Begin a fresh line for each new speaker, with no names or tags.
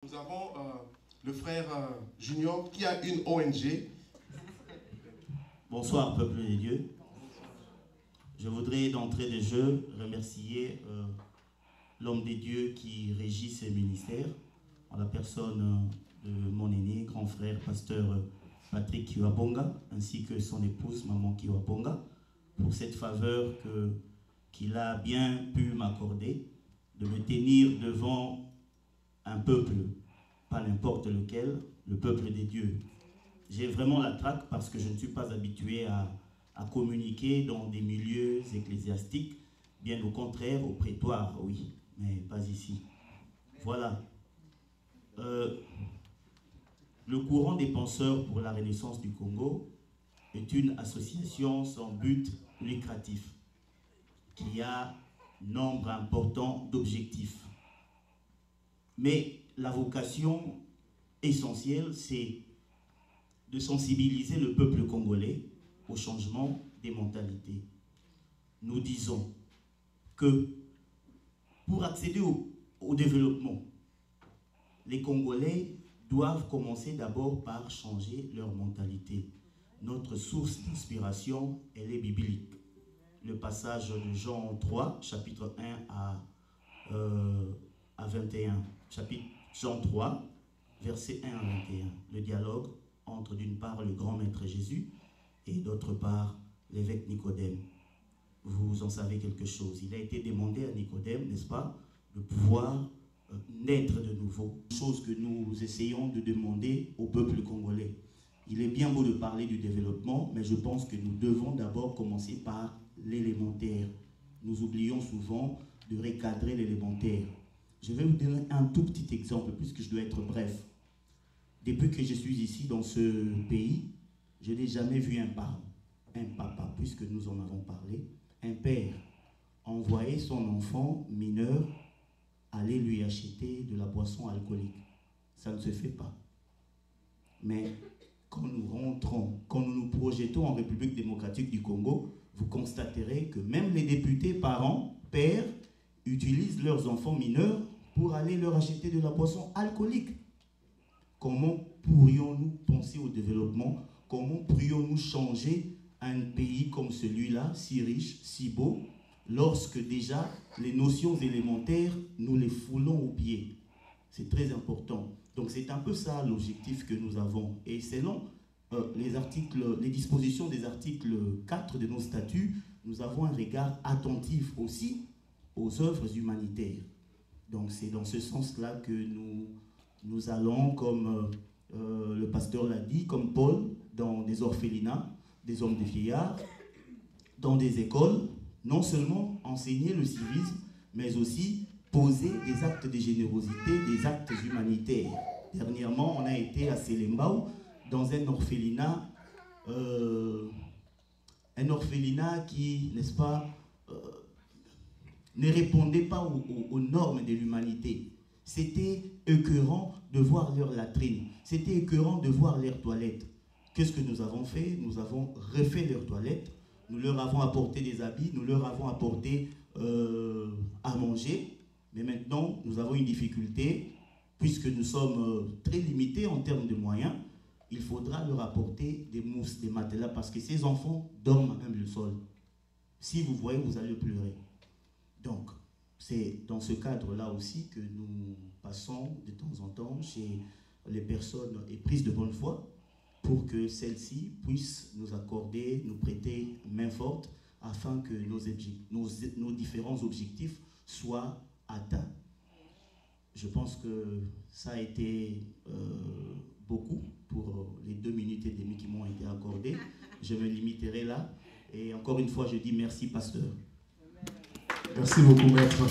Nous avons le frère Junior qui a une ONG.
Bonsoir, peuple de Dieu. Je voudrais d'entrée de jeu remercier l'homme de Dieu qui régit ce ministère, en la personne de mon aîné, grand frère, pasteur Patrick Kiwabonga, ainsi que son épouse, maman Kiwabonga, pour cette faveur qu'il a bien pu m'accorder, de me tenir devant un peuple, pas n'importe lequel, le peuple des dieux. J'ai vraiment la traque parce que je ne suis pas habitué à communiquer dans des milieux ecclésiastiques, bien au contraire, au prétoire, oui, mais pas ici. Voilà. Le courant des penseurs pour la Renaissance du Congo est une association sans but lucratif qui a nombre important d'objectifs. Mais la vocation essentielle, c'est de sensibiliser le peuple congolais au changement des mentalités. Nous disons que pour accéder au développement, les Congolais doivent commencer d'abord par changer leur mentalité. Notre source d'inspiration, elle est biblique. Le passage de Jean 3, chapitre 1 à 21. Chapitre Jean 3, versets 1 à 21. Le dialogue entre d'une part le grand maître Jésus et d'autre part l'évêque Nicodème. Vous en savez quelque chose. Il a été demandé à Nicodème, n'est-ce pas, de pouvoir naître de nouveau. Chose que nous essayons de demander au peuple congolais. Il est bien beau de parler du développement, mais je pense que nous devons d'abord commencer par l'élémentaire. Nous oublions souvent de recadrer l'élémentaire. Je vais vous donner un tout petit exemple, puisque je dois être bref. Depuis que je suis ici dans ce pays, je n'ai jamais vu un parent, un papa, puisque nous en avons parlé, un père envoyer son enfant mineur aller lui acheter de la boisson alcoolique. Ça ne se fait pas. Mais quand nous rentrons, quand nous nous projetons en République démocratique du Congo, vous constaterez que même les députés, parents, pères, utilisent leurs enfants mineurs pour aller leur acheter de la boisson alcoolique. Comment pourrions-nous penser au développement? Comment pourrions-nous changer un pays comme celui-là, si riche, si beau, lorsque déjà les notions élémentaires, nous les foulons aux pieds? C'est très important. Donc c'est un peu ça l'objectif que nous avons. Et selon les dispositions des articles 4 de nos statuts, nous avons un regard attentif aussi aux œuvres humanitaires. Donc c'est dans ce sens-là que nous allons, comme le pasteur l'a dit, comme Paul, dans des orphelinats, des hommes de vieillards, dans des écoles, non seulement enseigner le civisme, mais aussi poser des actes de générosité, des actes humanitaires. Dernièrement, on a été à Selembao, dans un orphelinat qui, n'est-ce pas, ne répondait pas aux normes de l'humanité. C'était écœurant de voir leur latrine. C'était écœurant de voir leurs toilettes. Qu'est-ce que nous avons fait? Nous avons refait leurs toilettes. Nous leur avons apporté des habits. Nous leur avons apporté à manger. Mais maintenant, nous avons une difficulté. Puisque nous sommes très limités en termes de moyens, il faudra leur apporter des mousses, des matelas. Parce que ces enfants dorment à même le sol. Si vous voyez, vous allez pleurer. Donc, c'est dans ce cadre-là aussi que nous passons de temps en temps chez les personnes éprises de bonne foi pour que celles-ci puissent nous accorder, nous prêter main forte afin que nos différents objectifs soient atteints. Je pense que ça a été beaucoup pour les 2 minutes et demie qui m'ont été accordées. Je me limiterai là. Et encore une fois, je dis merci, pasteur.
Merci beaucoup, maître.